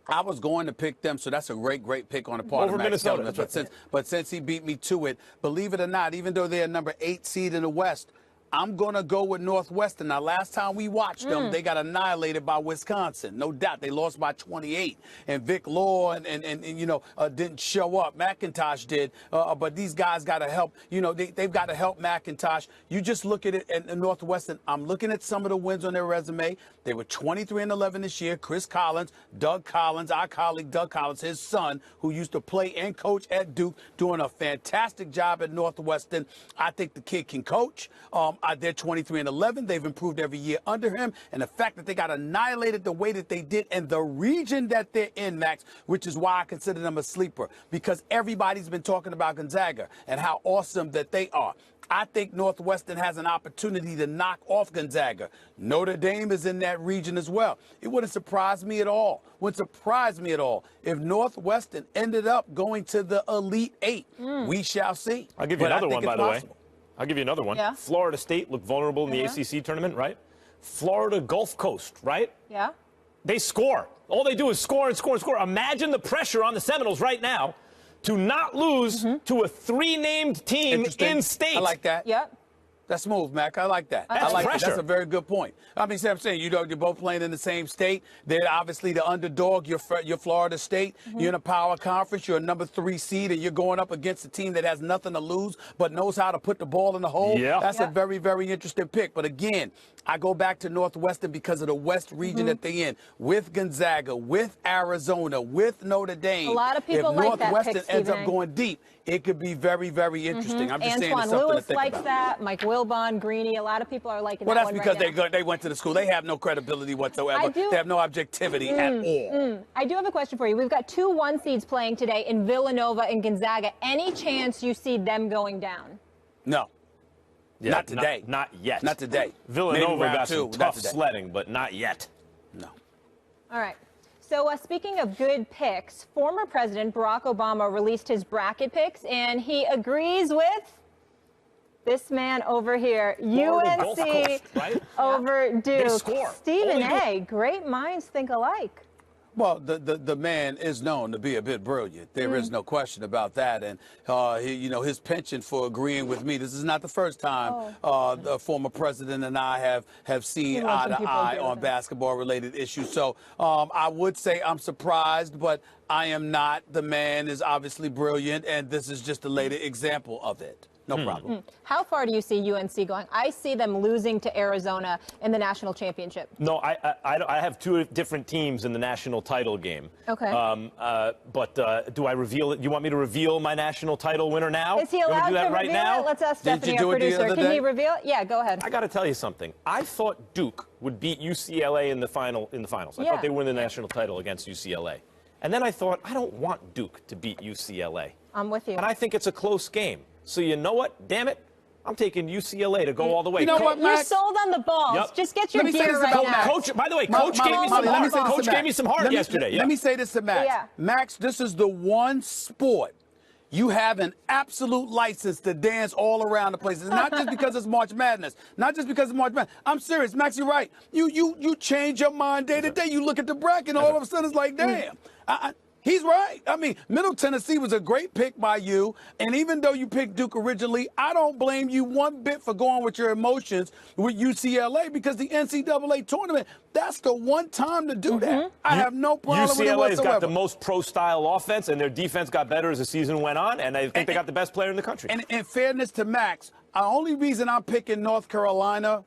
I was going to pick them, so that's a great pick on the part Over of Max Minnesota. Kellerman. But since he beat me to it, believe it or not, even though they're number 8 seed in the West, I'm going to go with Northwestern. Now, last time we watched them, they got annihilated by Wisconsin. No doubt. They lost by 28. And Vic Law and didn't show up. McIntosh did. But these guys got to help. They've got to help McIntosh. You just look at it at Northwestern. I'm looking at some of the wins on their resume. They were 23-11 this year. Chris Collins, Doug Collins, our colleague Doug Collins, his son, who used to play and coach at Duke, doing a fantastic job at Northwestern. I think the kid can coach. They're 23-11. They've improved every year under him. And the fact that they got annihilated the way that they did and the region that they're in, Max, which is why I consider them a sleeper, because everybody's been talking about Gonzaga and how awesome that they are. I think Northwestern has an opportunity to knock off Gonzaga. Notre Dame is in that region as well. It wouldn't surprise me at all. Wouldn't surprise me at all if Northwestern ended up going to the Elite Eight. We shall see. I'll give you another one, by the way. I'll give you another one. Yeah. Florida State looked vulnerable in the ACC tournament, right? Florida Gulf Coast, right? Yeah. They score. All they do is score and score and score. Imagine the pressure on the Seminoles right now to not lose to a 3-named team in state. I like that. Yep. That's smooth, Mac. I like that. That's I like pressure. That's a very good point. I mean, I'm saying, you're both playing in the same state. They're obviously the underdog. You're Florida State. You're in a power conference. You're a number 3 seed, and you're going up against a team that has nothing to lose but knows how to put the ball in the hole. Yeah. That's a very, very interesting pick. But again, I go back to Northwestern because of the West region that they're in, with Gonzaga, with Arizona, with Notre Dame. A lot of people if like that Northwestern pick, ends Stephen up going deep, it could be very, very interesting. I'm just saying it's Antoine something Lewis to think likes about. that. Mike Wilbon, Greeny. A lot of people are liking Well, that that's one because right now. they went to the school. They have no credibility whatsoever. They have no objectivity at all. I do have a question for you. We've got 2 1 seeds playing today in Villanova and Gonzaga. Any chance you see them going down? No. Yeah, not today. Not yet. Not today. Villanova got some two, tough sledding, but not yet. No. All right. So speaking of good picks, former President Barack Obama released his bracket picks, and he agrees with this man over here, UNC right? over Duke. They score. Stephen A., great minds think alike. Well, the man is known to be a bit brilliant. There is no question about that. And, his penchant for agreeing with me. This is not the first time the former president and I have seen eye to eye on basketball-related issues. So I would say I'm surprised, but I am not. The man is obviously brilliant, and this is just a later example of it. No problem. How far do you see UNC going? I see them losing to Arizona in the national championship. No, I have 2 different teams in the national title game. Okay. But do I reveal it? You want me to reveal my national title winner now? Is he allowed do that to right reveal now? it? Let's ask Stephanie, you our do it the producer. other Can he day? reveal it? Yeah, go ahead. I got to tell you something. I thought Duke would beat UCLA in the finals. I thought they would win the national title against UCLA. And then I thought, I don't want Duke to beat UCLA. I'm with you. And I think it's a close game. So you know what? Damn it. I'm taking UCLA to go all the way. You know what, You're Max? sold on the balls. Yep. Just get your Let me say gear this right about now. Max. Coach, by the way, Coach gave me some heart. Coach gave me some heart yesterday. Let me say this to Max. Yeah. Max, this is the one sport you have an absolute license to dance all around the place. It's not just because it's March Madness. Not just because it's March Madness. I'm serious, Max. You're right. You change your mind day to day. You look at the bracket, and all of a sudden it's like, damn. He's right. I mean, Middle Tennessee was a great pick by you. And even though you picked Duke originally, I don't blame you one bit for going with your emotions with UCLA, because the NCAA tournament, that's the one time to do that. I have no problem with it UCLA's whatsoever. got the most pro-style offense, and their defense got better as the season went on, and I think they got the best player in the country. And in fairness to Max, the only reason I'm picking North Carolina,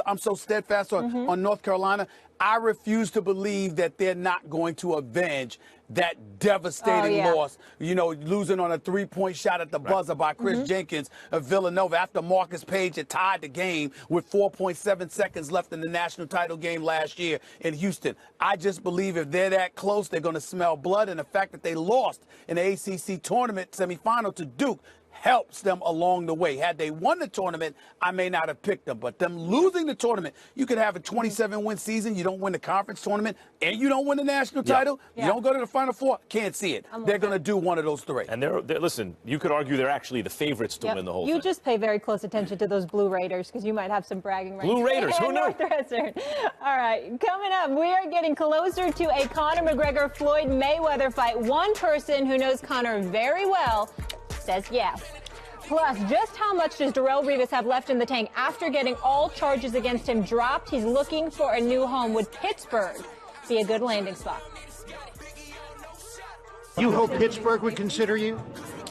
I'm so steadfast on North Carolina, I refuse to believe that they're not going to avenge that devastating loss, losing on a 3-point shot at the buzzer by Chris Jenkins of Villanova after Marcus Page had tied the game with 4.7 seconds left in the national title game last year in Houston. I just believe if they're that close, they're going to smell blood. And the fact that they lost in the ACC tournament semifinal to Duke, helps them along the way. Had they won the tournament, I may not have picked them. But them losing the tournament, you could have a 27-win season, you don't win the conference tournament, and you don't win the national title, you don't go to the Final Four, can't see it. They're going to do one of those three. And listen, you could argue they're actually the favorites to win the whole thing. You just pay very close attention to those Blue Raiders because you might have some bragging rights. Blue Raiders, who knew? All right, coming up, we are getting closer to a Conor McGregor-Floyd Mayweather fight. One person who knows Conor very well says yes. Plus, just how much does Darrelle Revis have left in the tank after getting all charges against him dropped? He's looking for a new home. Would Pittsburgh be a good landing spot? You hope Pittsburgh would consider you?